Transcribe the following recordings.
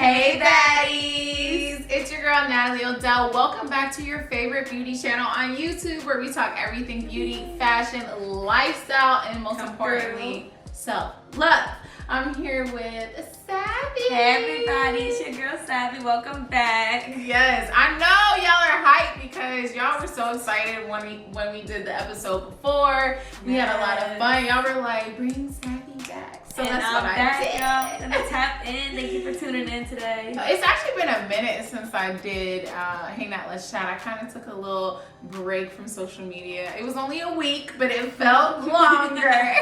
Hey baddies! It's your girl Natalie Odell. Welcome back to your favorite beauty channel on YouTube, where we talk everything beauty, fashion, lifestyle, and most importantly, self-love. I'm here with Savvy. Hey everybody, it's your girl Savvy. Welcome back. Yes, I know y'all are hyped because y'all were so excited when we did the episode before. We had a lot of fun. Y'all were like, bring Savvy back. So and that's I'm what back, I did. y'all. Gonna tap in. Thank you for tuning in today. It's actually been a minute since I did Hey Nat, Let's Chat. I kind of took a little break from social media. It was only a week, but it felt longer.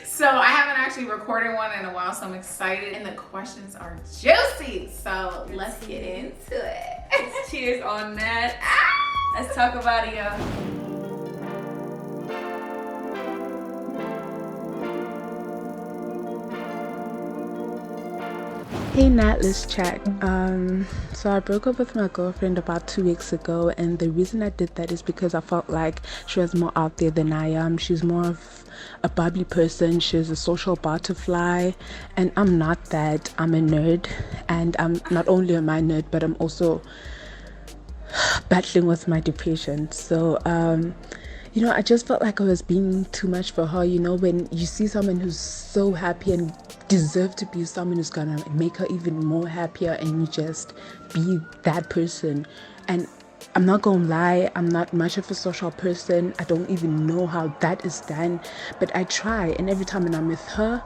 So I haven't actually recorded one in a while, so I'm excited. And the questions are juicy. So let's get into it. Cheers on that. Let's talk about it, y'all. Hey Nat, let's chat. So I broke up with my girlfriend about 2 weeks ago, and the reason I did that is because I felt like she was more out there than I am. She's more of a bubbly person. She's a social butterfly, and I'm not that. I'm a nerd, and I'm not only am I nerd, but I'm also battling with my depression. So I just felt like I was being too much for her. When you see someone who's so happy and deserve to be someone who's gonna make her even more happier, and you just be that person. And I'm not gonna lie, I'm not much of a social person. I don't even know how that is done, but I try. And every time when I'm with her,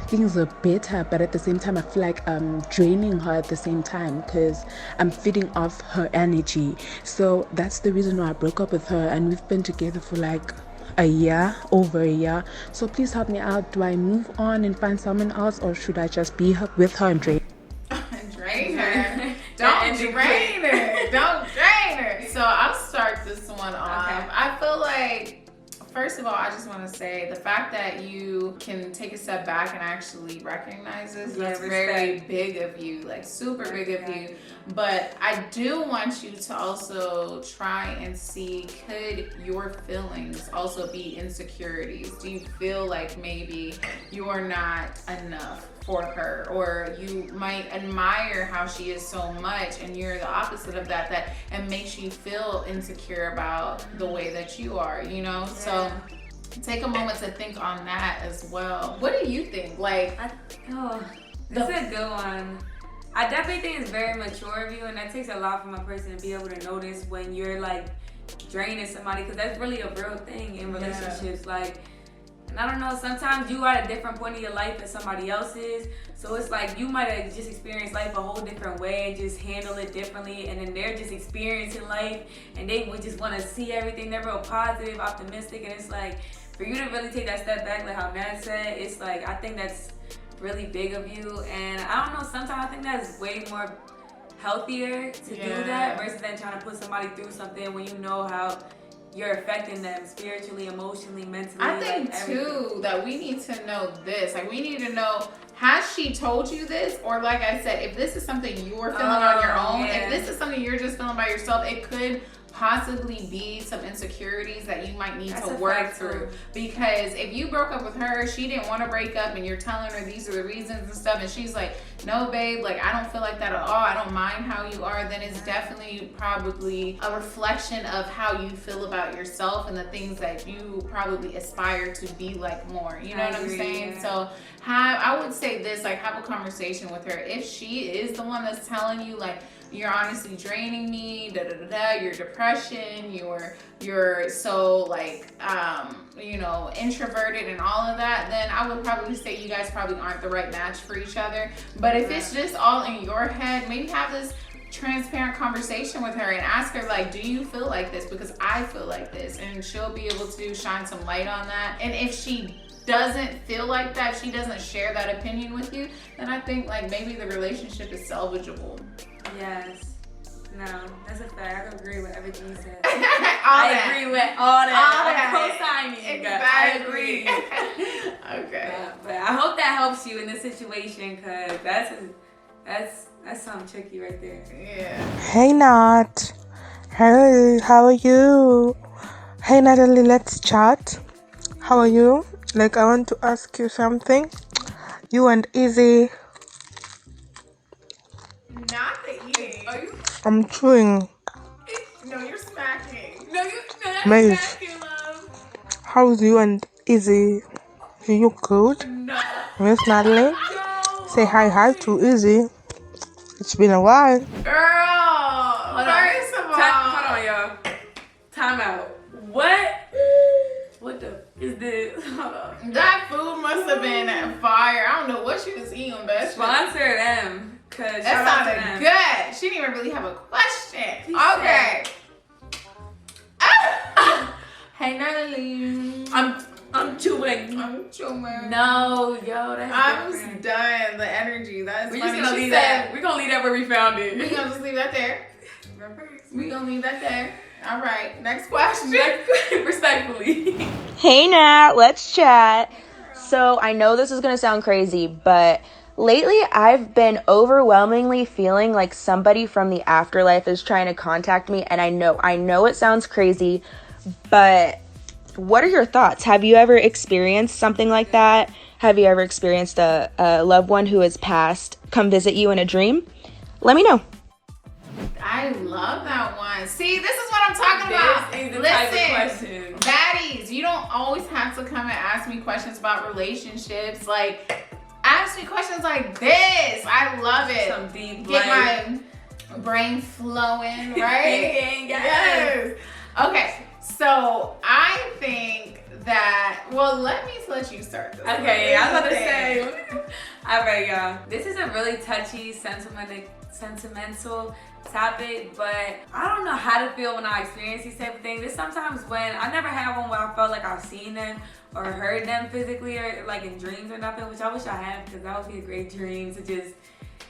things are better, but at the same time I feel like I'm draining her at the same time because I'm feeding off her energy. So that's the reason why I broke up with her, and we've been together for like over a year. So please help me out. Do I move on and find someone else, or should I just be with her and drain her? Don't drain her. Don't drain her. So I'll start this one off. Okay. I feel like, first of all, I just want to say the fact that you can take a step back and actually recognize this, that's very big of you, like super big of you. But I do want you to also try and see, could your feelings also be insecurities? Do you feel like maybe you're not enough for her, or you might admire how she is so much and you're the opposite of that and makes you feel insecure about the way that you are, So take a moment to think on that as well. What do you think? This is a good one. I definitely think it's very mature of you, and that takes a lot from a person to be able to notice when you're like draining somebody, because that's really a real thing in relationships. And I don't know, sometimes you are at a different point in your life than somebody else is. So it's like you might have just experienced life a whole different way and just handle it differently. And then they're just experiencing life and they would just want to see everything. They're real positive, optimistic. And it's like, for you to really take that step back, like how Nat said, it's like, I think that's really big of you. And I don't know, sometimes I think that's way more healthier to do that versus than trying to put somebody through something when you know how you're affecting them spiritually, emotionally, mentally. I think too that we need to know this. Like, we need to know, has she told you this? Or like I said, if this is something you're feeling on your own, if this is something you're just feeling by yourself, it could possibly be some insecurities that you might need to work through. Because if you broke up with her, she didn't want to break up, and you're telling her these are the reasons and stuff, and she's like, no babe, like I don't feel like that at all, I don't mind how you are, then it's definitely probably a reflection of how you feel about yourself and the things that you probably aspire to be like more. You know what I'm saying? So I would say this, like, have a conversation with her. If she is the one that's telling you like, you're honestly draining me, your depression, you're so like introverted and all of that, then I would probably say you guys probably aren't the right match for each other. But if it's just all in your head, maybe have this transparent conversation with her and ask her, like, do you feel like this? Because I feel like this, and she'll be able to shine some light on that. And if she doesn't feel like that, if she doesn't share that opinion with you, then I think like maybe the relationship is salvageable. Yes. No, that's a fact. I agree with everything you said. I agree with all that. I'm co-signing. Exactly. I agree. Okay. But I hope that helps you in this situation, because that's something tricky right there. Yeah. Hey Nat. Hey, how are you? Hey Natalie, let's chat. How are you? Like, I want to ask you something. You and Izzy Not the eating. Are you? I'm chewing. No, you're smacking. No, that's Mate. smacking, love. How's you and Izzy? Are you good? No. Miss Natalie? No. Say hi to Izzy. It's been a while. Girl, first of all. Hold on, y'all. Time out. What the is this? Hold on. That food must have been fire. I don't know what she was eating, but Sponsor them. Cause that sounded good. She didn't even really have a question. Okay. Hey, Natalie. I'm chewing. I'm chewing. No, yo, that's I'm different. done. The energy. That's We're funny. just gonna She leave said- that. We're gonna leave that where we found it. We're gonna just leave that there. We're gonna leave that there. All right. Next question. Respectfully. Hey Nat, let's chat. So I know this is going to sound crazy, but lately I've been overwhelmingly feeling like somebody from the afterlife is trying to contact me, and I know it sounds crazy, but what are your thoughts? Have you ever experienced something like that? Have you ever experienced a loved one who has passed come visit you in a dream? Let me know. I love that one. See, this is what I'm talking about. This is the Listen, type of question. baddies, you don't always have to come and ask me questions about relationships. Like, ask me questions like this. I love it. Some deep Get life. my brain flowing, right? Yes. Okay, so I think that, well, let you start this. Okay, I was about to say. All right, y'all. This is a really touchy, sentimental topic, but I don't know how to feel when I experience these type of things. There's sometimes when I never had one where I felt like I've seen them or heard them physically or like in dreams or nothing, which I wish I had, because that would be a great dream to just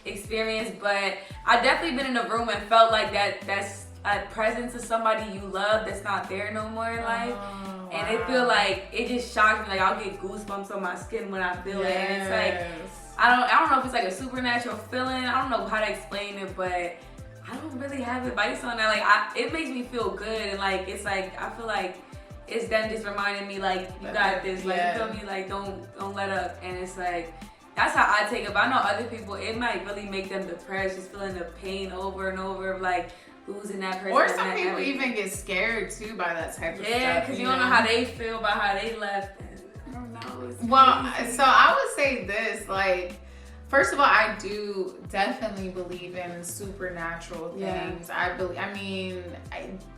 experience. But I definitely been in a room and felt like that's a presence of somebody you love that's not there no more in life. And it feel like, it just shocks me. Like, I'll get goosebumps on my skin when I feel it. And it's like, I don't know if it's like a supernatural feeling. I don't know how to explain it, but I don't really have advice on that. Like, it makes me feel good, and like, it's like, I feel like it's them just reminding me, like, you got this. Like, you feel me? Like, don't let up. And it's like, that's how I take it. But I know other people, it might really make them depressed, just feeling the pain over and over of like losing that person. Or some people even get scared too by that type of stuff. Yeah, because you don't know how they feel about how they left. I don't know. Well, so I would say this, like, first of all, I do definitely believe in supernatural things. Yeah.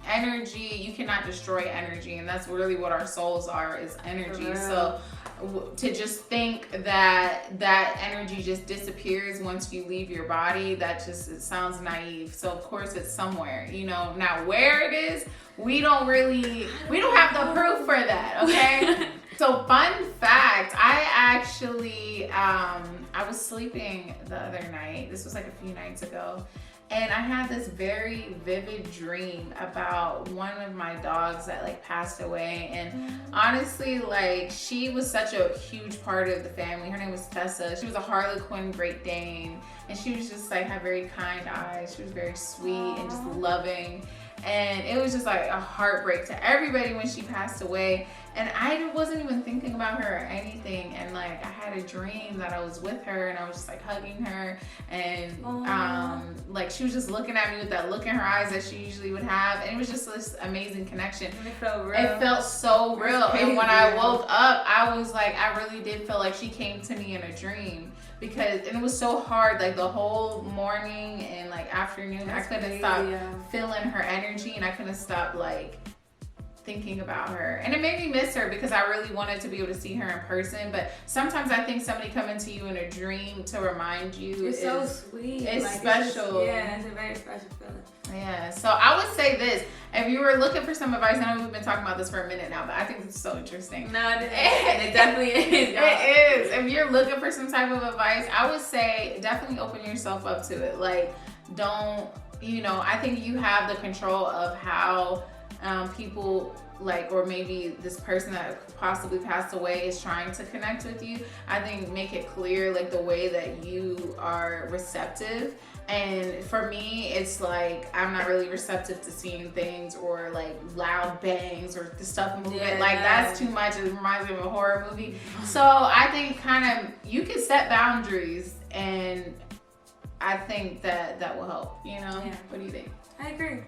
Energy, you cannot destroy energy, and that's really what our souls are, is energy. So to just think that energy just disappears once you leave your body, it sounds naive. So of course it's somewhere, now where it is, we don't have the proof for that, okay? So fun fact, I actually, I was sleeping the other night, this was like a few nights ago, and I had this very vivid dream about one of my dogs that like passed away. And honestly, like, she was such a huge part of the family. Her name was Tessa. She was a Harlequin Great Dane, and she was just like, had very kind eyes. She was very sweet and just loving. And it was just like a heartbreak to everybody when she passed away. And I wasn't even thinking about her or anything. And like, I had a dream that I was with her and I was just like hugging her. And like, she was just looking at me with that look in her eyes that she usually would have. And it was just this amazing connection. It felt real. It felt so real. And when I woke up, I was like, I really did feel like she came to me in a dream. And it was so hard, like the whole morning and like afternoon, I couldn't stop feeling her energy, and I couldn't stop like thinking about her. And it made me miss her because I really wanted to be able to see her in person. But sometimes I think somebody coming to you in a dream to remind you is so sweet. It's like, special. It's a very special feeling. Yeah, so I would say this. If you were looking for some advice, I know we've been talking about this for a minute now, but I think it's so interesting. No, it definitely is. It is. If you're looking for some type of advice, I would say definitely open yourself up to it. Like, don't, I think you have the control of how people, like, or maybe this person that possibly passed away is trying to connect with you. I think make it clear, like, the way that you are receptive. And for me, it's like, I'm not really receptive to seeing things or like loud bangs or the stuff moving. That's too much. It reminds me of a horror movie. So I think you can set boundaries, and I think that will help, you know? Yeah. What do you think? I agree.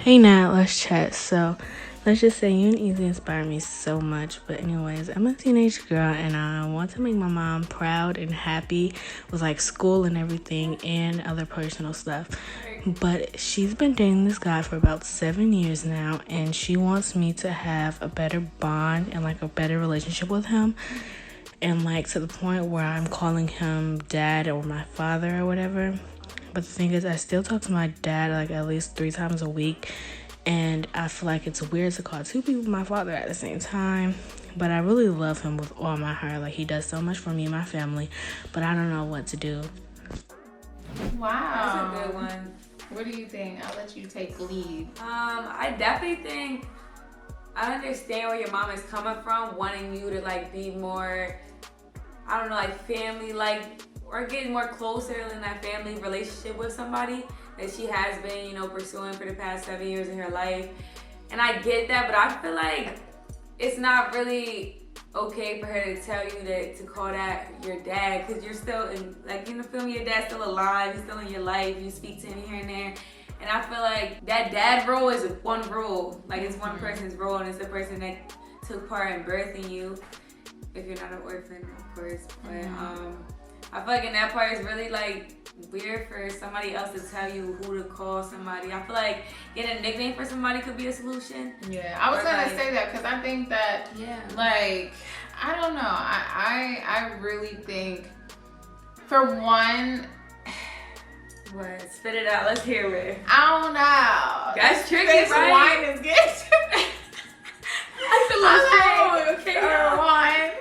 Hey Nat, let's chat. So let's just say you and Easy inspire me so much. But anyways, I'm a teenage girl and I want to make my mom proud and happy with like school and everything and other personal stuff. But she's been dating this guy for about 7 years now and she wants me to have a better bond and like a better relationship with him. And like to the point where I'm calling him dad or my father or whatever. But the thing is, I still talk to my dad like at least 3 times a week. And I feel like it's weird to call 2 people my father at the same time. But I really love him with all my heart. Like, he does so much for me and my family. But I don't know what to do. Wow. That's a good one. What do you think? I'll let you take lead. I definitely think I understand where your mom is coming from, wanting you to like be more, I don't know, like family, like, or getting more closer in that family relationship with somebody that she has been, you know, pursuing for the past 7 years in her life. And I get that, but I feel like it's not really okay for her to tell you that, to call that your dad, because you're still in, like, in the film, your dad's still alive, he's still in your life, you speak to him here and there. And I feel like that dad role is one role, like it's one person's role, and it's the person that took part in birthing you, if you're not an orphan, of course. But I feel like in that part, it's really like weird for somebody else to tell you who to call somebody. I feel like getting a nickname for somebody could be a solution. Yeah, I was gonna say that because I think that, like, I don't know. I really think, for one, What? Spit it out. Let's hear it. I don't know. That's tricky, This right? wine is good.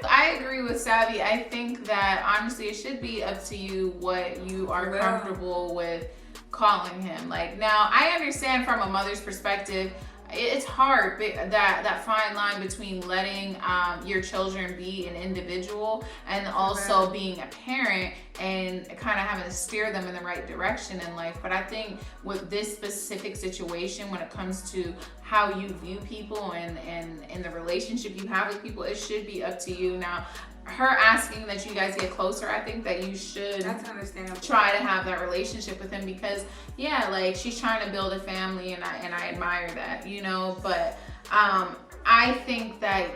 I agree with Savvy. I think that honestly it should be up to you what you are comfortable with calling him. Like, now I understand from a mother's perspective, it's hard, that fine line between letting your children be an individual and also being a parent and kind of having to steer them in the right direction in life. But I think with this specific situation, when it comes to how you view people and the relationship you have with people, it should be up to you. Now, her asking that you guys get closer, I think that you should try to have that relationship with him, because like, she's trying to build a family, and I admire that, you know. But I think that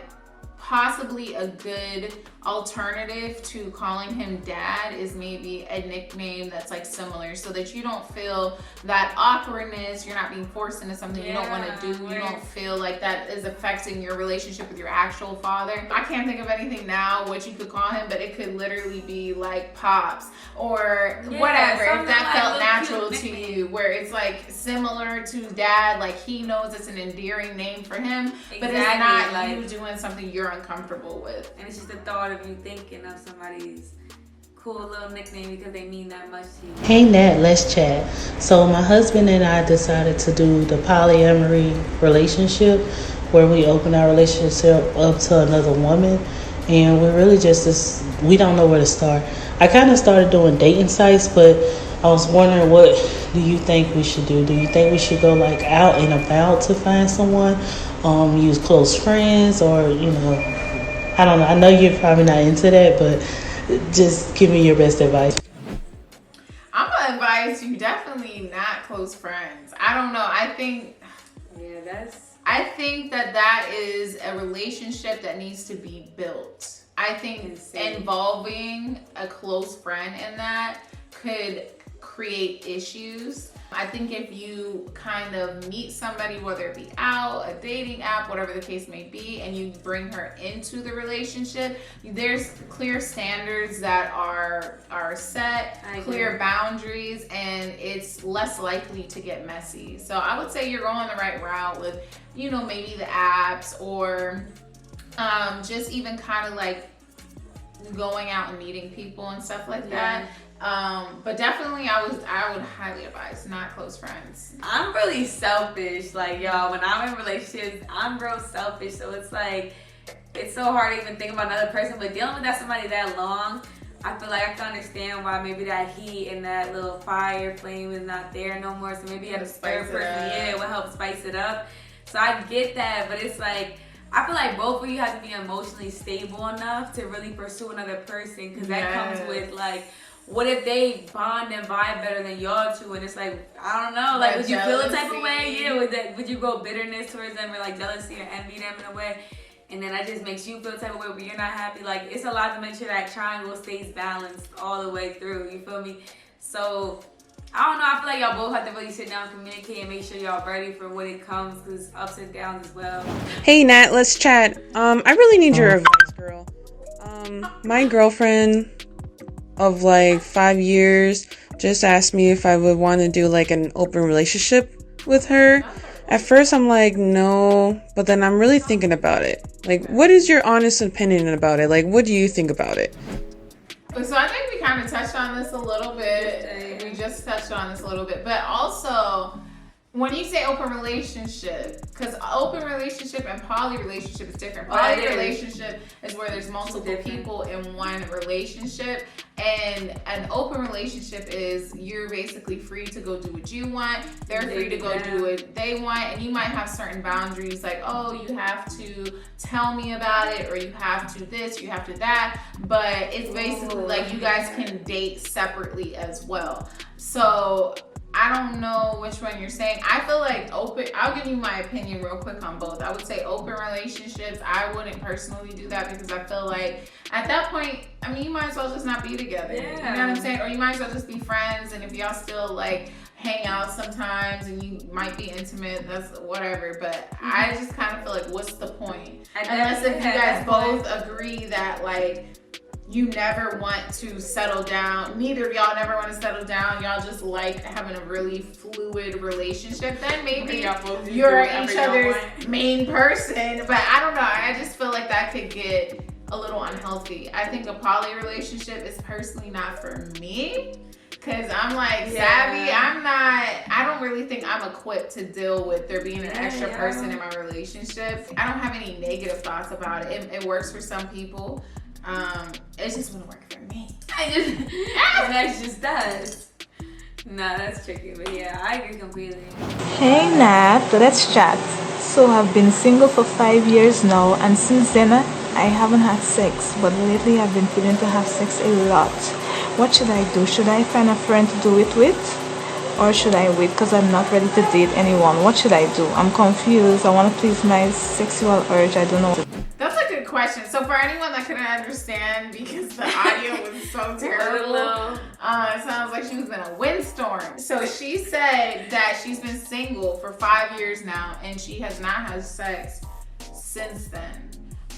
possibly a good alternative to calling him dad is maybe a nickname that's like similar, so that you don't feel that awkwardness, you're not being forced into something you don't want to do, you don't feel like that is affecting your relationship with your actual father. I can't think of anything now what you could call him, but it could literally be like Pops or whatever, if that like felt natural to you, where it's like similar to dad, like he knows it's an endearing name for him, but it's not like you doing something you're uncomfortable with. And it's just the thought of you thinking of somebody's cool little nickname because they mean that much to you. Hey Nat, let's chat. So my husband and I decided to do the polyamory relationship, where we open our relationship up to another woman, and we're really just we don't know where to start. I kind of started doing dating sites, but I was wondering, what do you think we should do? Do you think we should go like out and about to find someone, use close friends, or, you know, I don't know. I know you're probably not into that, but just give me your best advice. I'm gonna advise you definitely not close friends. I don't know. I think that is a relationship that needs to be built. I think involving a close friend in that could create issues. I think if you kind of meet somebody, whether it be out, a dating app, whatever the case may be, and you bring her into the relationship, there's clear standards that are set, clear boundaries, and it's less likely to get messy. So I would say you're going the right route with, you know, maybe the apps, or just even kind of like going out and meeting people and stuff like that. But definitely I would highly advise not close friends. I'm really selfish, like, y'all, when I'm in relationships, I'm real selfish, so it's like, it's so hard to even think about another person, but dealing with somebody that long, I feel like I can understand why maybe that heat and that little fire flame is not there no more, so maybe you have a third person, it will help spice it up. So I get that, but it's like, I feel like both of you have to be emotionally stable enough to really pursue another person, because that comes with like what if they bond and vibe better than y'all two? And it's like, I don't know, like, would you feel a type of way? Yeah, would you go bitterness towards them or like jealousy or envy them in a way? And then that just makes you feel a type of way where you're not happy. Like, it's a lot to make sure that triangle stays balanced all the way through. You feel me? So, I don't know. I feel like y'all both have to really sit down and communicate and make sure y'all ready for what it comes, because ups and downs as well. Hey, Nat, let's chat. I really need your advice, girl. My girlfriend of like 5 years just asked me if I would want to do like an open relationship with her. At first I'm like, no, but then I'm really thinking about it. Like, what is your honest opinion about it? Like, what do you think about it? So I think we kind of touched on this a little bit. We just touched on this a little bit. But also, when you say open relationship, because open relationship and poly relationship is different. Poly relationship is where there's multiple people in one relationship. And an open relationship is you're basically free to go do what you want. They're free to go do what they want. And you might have certain boundaries like, oh, you have to tell me about it, or you have to this, you have to that. But it's basically like you guys can date separately as well. So I don't know which one you're saying. I feel like open, I'll give you my opinion real quick on both. I would say open relationships, I wouldn't personally do that because I feel like at that point, I mean, you might as well just not be together. Yeah. You know what I'm saying? Or you might as well just be friends, and if y'all still like hang out sometimes and you might be intimate, that's whatever. But I just kind of feel like, what's the point? Unless if you guys both agree that like you never want to settle down, neither of y'all never want to settle down, y'all just like having a really fluid relationship, then maybe you're each other's main person. But I don't know, I just feel like that could get a little unhealthy. I think a poly relationship is personally not for me, because I'm like savvy. I don't really think I'm equipped to deal with there being an extra person in my relationship. I don't have any negative thoughts about it. It works for some people. It just wouldn't work for me. That just does. Nah, that's tricky, but yeah, I agree completely. Hey Nat, let's chat. So I've been single for 5 years now, and since then I haven't had sex, but lately I've been feeling to have sex a lot. What should I do? Should I find a friend to do it with? Or should I wait because I'm not ready to date anyone? What should I do? I'm confused. I want to please my sexual urge. I don't know. That's a good question. So for anyone that couldn't understand because the audio was so terrible, it sounds like she was in a windstorm. So she said that she's been single for 5 years now and she has not had sex since then.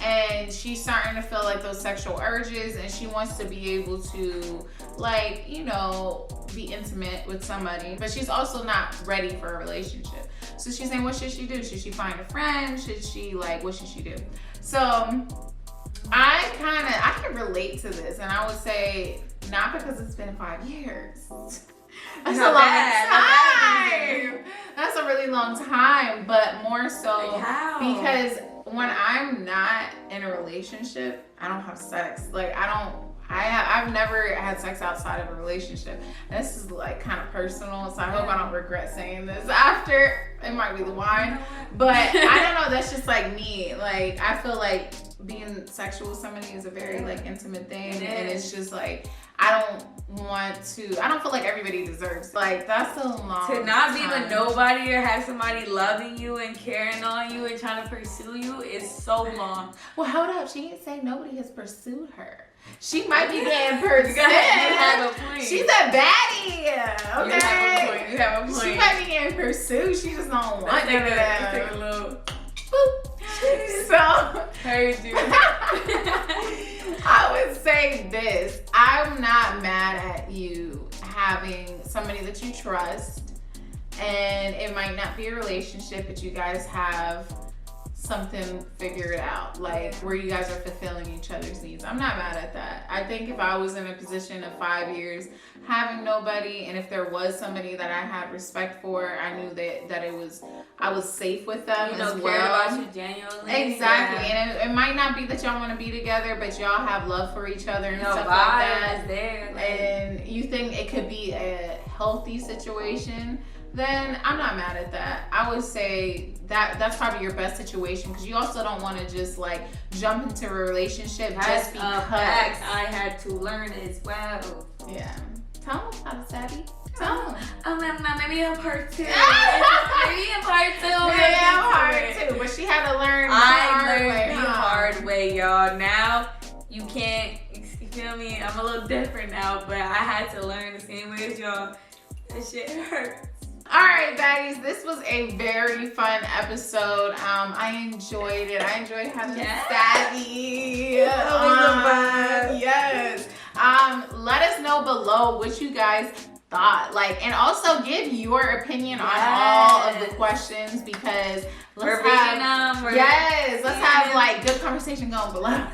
And she's starting to feel like those sexual urges, and she wants to be able to, like, you know, be intimate with somebody, but she's also not ready for a relationship. So she's saying, what should she do? Should she find a friend? Should she, like, what should she do? So I can relate to this, and I would say not because it's been 5 years. That's a long time. That's a really long time, but more so because when I'm not in a relationship, I don't have sex. Like, I've never had sex outside of a relationship. This is like kind of personal, so I hope I don't regret saying this after. It might be the wine, but I don't know. That's just like me. Like, I feel like being sexual with somebody is a very like intimate thing, and it's just like I don't feel like everybody deserves. Like, that's a long to not be time. with nobody or have somebody loving you and caring on you and trying to pursue you is so long. Well, hold up. She didn't say nobody has pursued her. She might be getting pursued. You have a point. She's a baddie. Okay. You have a point. She might be getting pursued. She just don't want take that. a little. Boop. So Heard you. I would say this. I'm not mad at you having somebody that you trust, and it might not be a relationship, but you guys have something figured out, like where you guys are fulfilling each other's needs. I'm not mad at that. I think if I was in a position of 5 years having nobody, and if there was somebody that I had respect for, I knew that I was safe with them, as well. Care about you genuinely. Exactly. And it might not be that y'all want to be together, but y'all have love for each other and stuff like that. Is there, like, and you think it could be a healthy situation, then I'm not mad at that. I would say that's probably your best situation, because you also don't want to just like jump into a relationship just because. I had to learn as well. Yeah. Tell them about it, Savvy. Tell them. Maybe in part 2. Maybe in part 2. Yeah, part 2. But she had to learn the hard way, y'all. Now, you can't, you feel me? I'm a little different now, but I had to learn the same way as y'all. That shit hurts. Alright, baddies, this was a very fun episode. I enjoyed it. I enjoyed having Savvy. Yes. Let us know below what you guys thought. Like, and also give your opinion on all of the questions, because let's have like good conversation going below.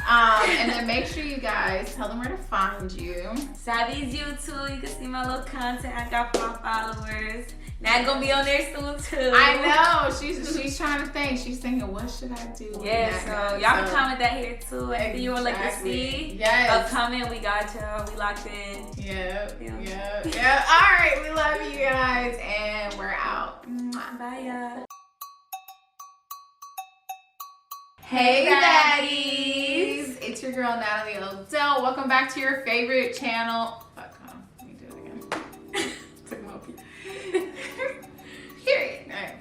And then make sure you guys tell them where to find you. Savvy's YouTube. You can see my little content. I got 5 followers. Nat gonna be on there soon too. I know. She's trying to think. She's thinking, what should I do? Yeah, so y'all can comment that here too. Anything you would like to see. Yes. Comment. We got y'all. We locked in. Yeah. All right. We love you guys, and we're out. Bye, y'all. Hey baddies! It's your girl Natalie Odell. Welcome back to your favorite channel. Fuck, let me do it again. Took my pee. Period. Alright.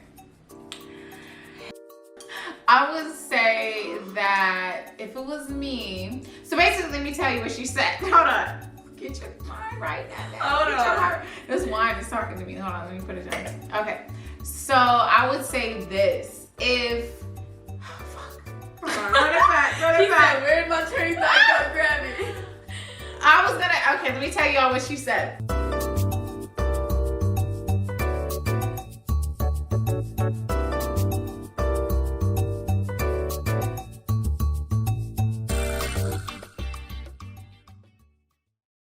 I would say that if it was me, so basically let me tell you what she said. Hold on. Get your mind right now. Hold on. This wine is talking to me. Hold on, let me put it down. Okay. So I would say this. If Where's my train? I gotta grab it. okay, let me tell y'all what she said.